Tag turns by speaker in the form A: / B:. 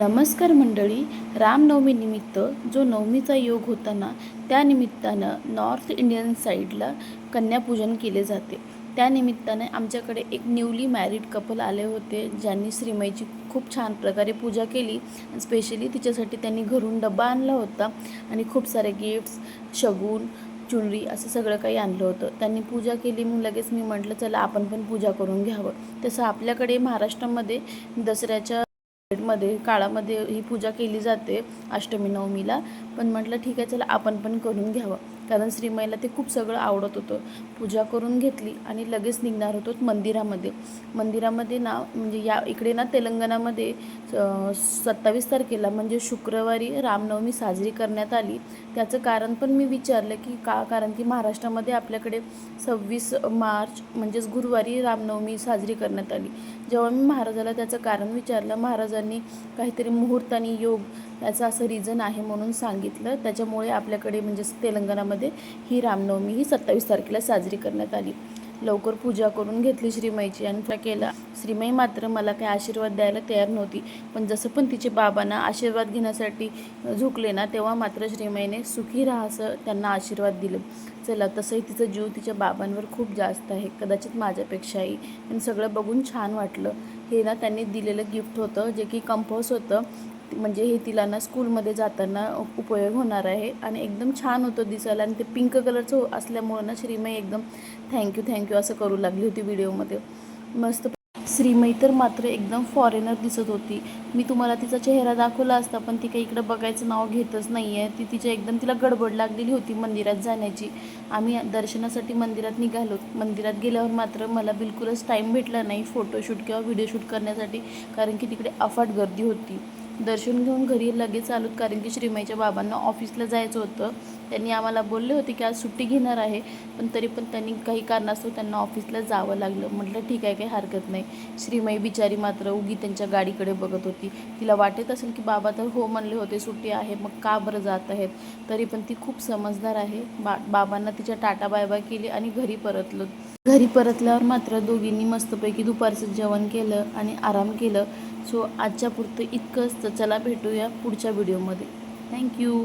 A: नमस्कार मंडळी. रामनवमीनिमित्त जो नवमीचा योग होता ना, त्या निमित्तानं नॉर्थ इंडियन साईडला कन्यापूजन केले जाते. त्या निमित्ताने आमच्याकडे एक न्यूली मॅरिड कपल आले होते, ज्यांनी श्रीमाईची खूप छान प्रकारे पूजा केली. स्पेशली तिच्यासाठी त्यांनी घरून डबा आणला होता आणि खूप सारे गिफ्ट्स, शगुन, ज्वेलरी असं सगळं काही आणलं होतं. त्यांनी पूजा केली. मग लगेच मी म्हटलं चला आपण पण पूजा करून घ्यावं. तसं आपल्याकडे महाराष्ट्रामध्ये दसऱ्याच्या मध्ये काळामध्ये ही पूजा केली जाते अष्टमी नवमीला. पण म्हटलं ठीक आहे चला आपण पण करून घ्यावं, कारण श्रीमाईला ते खूप सगळं आवडत होतं. पूजा करून घेतली आणि लगेच निघणार होतो मंदिरामध्ये ना, म्हणजे या इकडे ना तेलंगणामध्ये 27 तारखेला म्हणजे शुक्रवारी रामनवमी साजरी करण्यात आली. त्याचं कारण पण मी विचारलं की का, कारण की महाराष्ट्रामध्ये आपल्याकडे 26 मार्च म्हणजेच गुरुवारी रामनवमी साजरी करण्यात आली. जेव्हा मी महाराजाला त्याचं कारण विचारलं, महाराजांनी काहीतरी मुहूर्त आणि योग याचं असं रिझन आहे म्हणून सांगितलं. त्याच्यामुळे आपल्याकडे म्हणजेच तेलंगणामध्ये ही रामनवमी ही 27 तारखेला साजरी करण्यात आली. लवकर पूजा करून घेतली श्रीमाईची आणि त्या केला. श्रीमाई मात्र मला काही आशीर्वाद द्यायला तयार नव्हती, पण जसं पण तिचे बाबांना आशीर्वाद घेण्यासाठी झुकले ना, तेव्हा मात्र श्रीमाईने सुखी राहा असं त्यांना आशीर्वाद दिले. चला, तसंही तिचा जीव तिच्या बाबांवर खूप जास्त आहे, कदाचित माझ्यापेक्षाही. पण सगळं बघून छान वाटलं. हे ना त्यांनी दिलेलं गिफ्ट होतं, जे की कंपोस्ट होतं. म्हणजे हे तिला ना स्कूलमध्ये जाताना उपयोग होणार आहे आणि एकदम छान होतं दिसायला. आणि ते पिंक कलरचं असल्यामुळं ना श्रीमाई एकदम थँक्यू असं करू लागली होती व्हिडिओमध्ये. मस्त. श्रीमाई तर मात्र एकदम फॉरेनर दिसत होती. मी तुम्हाला तिचा चेहरा दाखवला असता, पण ती काही इकडं बघायचं नाव घेतच नाही आहे. तिच्या एकदम तिला गडबड लागलेली होती मंदिरात जाण्याची. आम्ही दर्शनासाठी मंदिरात निघालो. मंदिरात गेल्यावर मात्र मला बिलकुलच टाईम भेटला नाही फोटोशूट किंवा व्हिडिओ शूट करण्यासाठी, कारण की तिकडे अफाट गर्दी होती. दर्शन घेऊन घरी लगेच आलोत, कारण की श्रीमाईच्या बाबांना ऑफिसला जायचं होतं. त्यांनी आम्हाला बोलले होते की आज सुट्टी घेणार आहे, पण तरी पण त्यांनी काही कारणास्तव त्यांना ऑफिसला जावं लागलं. म्हटलं ठीक आहे, काही हरकत नाही. श्रीमाई बिचारी मात्र उगी त्यांच्या गाडीकडे बघत होती. तिला वाटत असेल की बाबा तर हो म्हणले होते सुट्टी आहे, मग का बरं जात आहेत. तरी पण ती खूप समजदार आहे. बाबांना तिच्या टाटा बाय बाय केली आणि घरी परतलो. घरी परतल्यावर मात्र दोघींनी मस्तपैकी दुपारचं जेवण केलं आणि आराम केलं. सो आजच्या पुरतं इतकंच. तर चला भेटूया पुढच्या व्हिडिओमध्ये. थँक्यू.